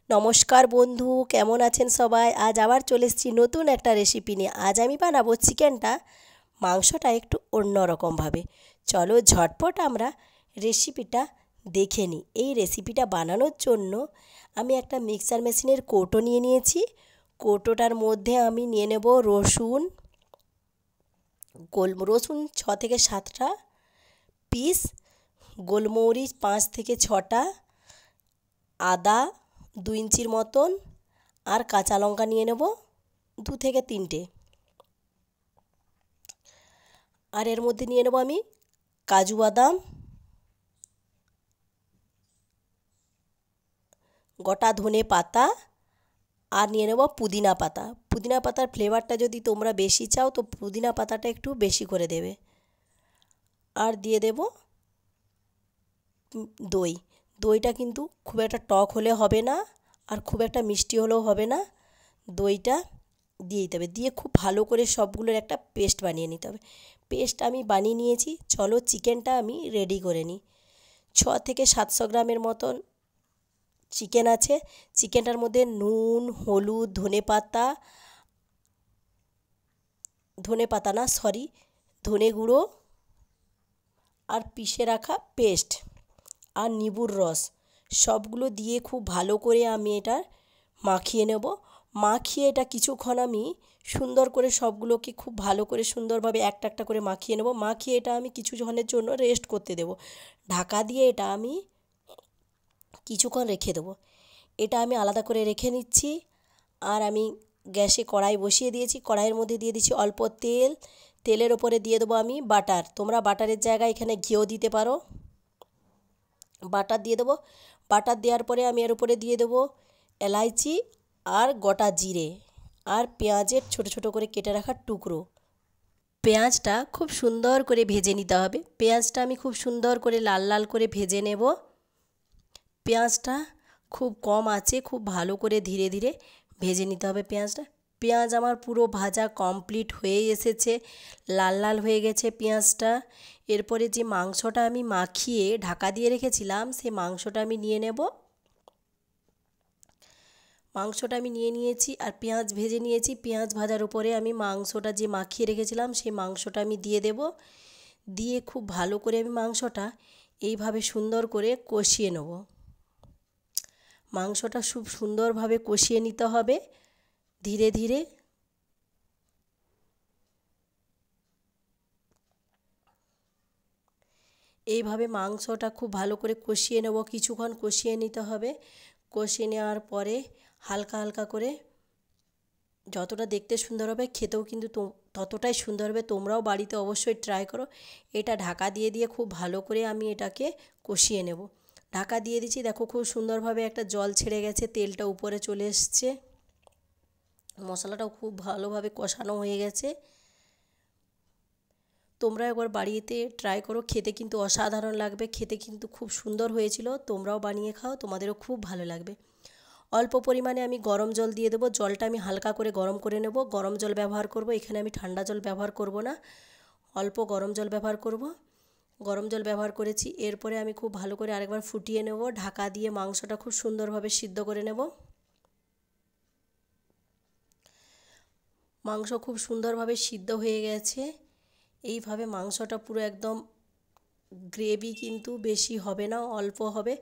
নমস্কার বন্ধু, কেমন আছেন সবাই? আজ আবার চলে এসেছি নতুন একটা রেসিপি নিয়ে। আজ আমি বানাবো মাংসটা একটু অন্যরকমভাবে। চলো ঝটপট আমরা রেসিপিটা দেখে নিই। এই রেসিপিটা বানানোর জন্য আমি একটা মিক্সার মেশিনের কৌটো নিয়ে নিয়েছি। কৌটোটার মধ্যে আমি নিয়ে নেব রসুন 6 থেকে 7টা পিস, গোলমরিচ 5 থেকে 6টা, আদা 2 ইঞ্চির মতন, আর কাঁচা লঙ্কা নিয়ে নেব 2 থেকে 3টে। আর এর মধ্যে নিয়ে নেব আমি কাজু বাদাম, গোটা ধনে পাতা, আর নিয়ে নেব পুদিনা পাতা। পুদিনা পাতার ফ্লেভারটা যদি তোমরা বেশি চাও তো পুদিনা পাতাটা একটু বেশি করে দেবে। আর দিয়ে দেব দই। দইটা কিন্তু খুব একটা টক হলে হবে না, আর খুব একটা মিষ্টি হলেও হবে না। দইটা দিয়ে দিতে হবে। দিয়ে খুব ভালো করে সবগুলোর একটা পেস্ট বানিয়ে নিতে হবে। পেস্ট আমি বানিয়ে নিয়েছি। চলো চিকেনটা আমি রেডি করে নিই। 6 থেকে 700 গ্রামের মতন চিকেন আছে। চিকেনটার মধ্যে নুন, হলুদ, ধনে গুঁড়ো, আর পিষে রাখা পেস্ট, আর নিবুর রস সবগুলো দিয়ে খুব ভালো করে আমি এটা মাখিয়ে নেব। মাখিয়ে এটা কিছুক্ষণ আমি সুন্দর করে সবগুলোকে খুব ভালো করে সুন্দরভাবে একটা একটা করে মাখিয়ে নেব। মাখিয়ে এটা আমি কিছুক্ষণের জন্য রেস্ট করতে দেব। ঢাকা দিয়ে এটা আমি কিছুক্ষণ রেখে দেবো। এটা আমি আলাদা করে রেখে নিচ্ছি। আর আমি গ্যাসে কড়াই বসিয়ে দিয়েছি। কড়াইয়ের মধ্যে দিয়ে দিচ্ছি অল্প তেল। তেলের ওপরে দিয়ে দেবো আমি বাটার। তোমরা বাটারের জায়গায় এখানে ঘিও দিতে পারো। বাটার দিয়ে দেবো। বাটার দেওয়ার পরে আমি এর উপরে দিয়ে দেবো এলাইচি আর গোটা জিরে, আর পেঁয়াজের ছোট ছোট করে কেটে রাখার টুকরো। পেঁয়াজটা খুব সুন্দর করে ভেজে নিতে হবে। পেঁয়াজটা আমি খুব সুন্দর করে লাল লাল করে ভেজে নেব। পেঁয়াজটা খুব কম আঁচে খুব ভালো করে ধীরে ধীরে ভেজে নিতে হবে পেঁয়াজটা। পেঁয়াজ আমার পুরো ভাজা কমপ্লিট হয়ে এসেছে, লাল লাল হয়ে গেছে পেঁয়াজটা। এরপরে যে মাংসটা আমি মাখিয়ে ঢাকা দিয়ে রেখেছিলাম সেই মাংসটা আমি নিয়ে নেব। মাংসটা আমি নিয়ে নিয়েছি আর পেঁয়াজ ভেজে নিয়েছি। পেঁয়াজ ভাজার উপরে আমি মাংসটা যে মাখিয়ে রেখেছিলাম সেই মাংসটা আমি দিয়ে দেব। দিয়ে খুব ভালো করে আমি মাংসটা এইভাবে সুন্দর করে কষিয়ে নেব। মাংসটা খুব সুন্দরভাবে কষিয়ে নিতে হবে ধীরে ধীরে। এইভাবে মাংসটা খুব ভালো করে কষিয়ে নেব। কিছুক্ষণ কষিয়ে নিতে হবে। কষিয়ে নেওয়ার পরে হালকা হালকা করে যতটা দেখতে সুন্দর হবে খেতেও কিন্তু ততটাই সুন্দর হবে। তোমরাও বাড়িতে অবশ্যই ট্রাই করো। এটা ঢাকা দিয়ে দিয়ে খুব ভালো করে আমি এটাকে কষিয়ে নেব। ঢাকা দিয়ে দিচ্ছি। দেখো খুব সুন্দরভাবে একটা জল ছেড়ে গেছে, তেলটা উপরে চলে এসছে। মশলাটাও খুব ভালোভাবে কষানো হয়ে গেছে। তোমরা একবার বাড়িতে ট্রাই করো, খেতে কিন্তু অসাধারণ লাগবে। খেতে কিন্তু খুব সুন্দর হয়েছিল। তোমরাও বানিয়ে খাও, তোমাদেরও খুব ভালো লাগবে। অল্প পরিমাণে আমি গরম জল দিয়ে দেবো। জলটা আমি হালকা করে গরম করে নেব। গরম জল ব্যবহার করব, এখানে আমি ঠান্ডা জল ব্যবহার করব না, অল্প গরম জল ব্যবহার করব। গরম জল ব্যবহার করেছি। এরপরে আমি খুব ভালো করে আরেকবার ফুটিয়ে নেব। ঢাকা দিয়ে মাংসটা খুব সুন্দরভাবে সিদ্ধ করে নেব। মাংস খুব সুন্দরভাবে সিদ্ধ হয়ে গেছে। এইভাবে মাংসটা পুরো একদম গ্রেভি কিন্তু বেশি হবে না, অল্প হবে।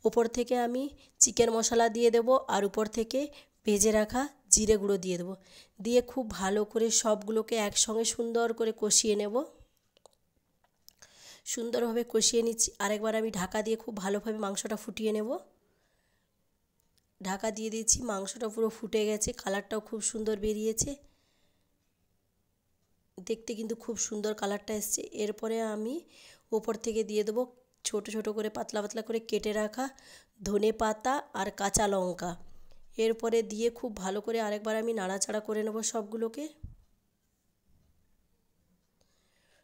ওপর থেকে আমি চিকেন মশলা দিয়ে দেব, আর উপর থেকে ভেজে রাখা জিরে গুঁড়ো দিয়ে দেবো। দিয়ে খুব ভালো করে সবগুলোকে একসঙ্গে সুন্দর করে কষিয়ে নেব। সুন্দরভাবে কষিয়ে নিচ্ছি। আরেকবার আমি ঢাকা দিয়ে খুব ভালোভাবে মাংসটা ফুটিয়ে নেব। ঢাকা দিয়ে দিচ্ছি। মাংসটা পুরো ফুটে গেছে, কালারটাও খুব সুন্দর বেরিয়েছে। দেখতে কিন্তু খুব সুন্দর কালারটা এসছে। এরপরে আমি ওপর থেকে দিয়ে দেবো ছোট ছোট করে পাতলা পাতলা করে কেটে রাখা ধনে পাতা আর কাঁচা লঙ্কা। এরপরে দিয়ে খুব ভালো করে আরেকবার আমি নাড়াচাড়া করে নেব সবগুলোকে।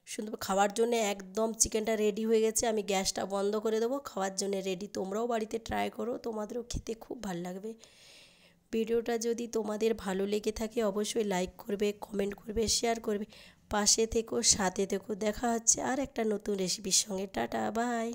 সুন্দর খাওয়ার জন্য একদম চিকেনটা রেডি হয়ে গেছে। আমি গ্যাসটা বন্ধ করে দেবো। খাওয়ার জন্য রেডি। তোমরাও বাড়িতে ট্রাই করো, তোমাদেরও খেতে খুব ভালো লাগবে। ভিডিওটা যদি তোমাদের ভালো লেগে থাকে অবশ্যই লাইক করবে, কমেন্ট করবে, শেয়ার করবে। পাশে থেকো, সাথে থেকো। দেখা হচ্ছে আর একটা নতুন রেসিপির সঙ্গে। Tata, by.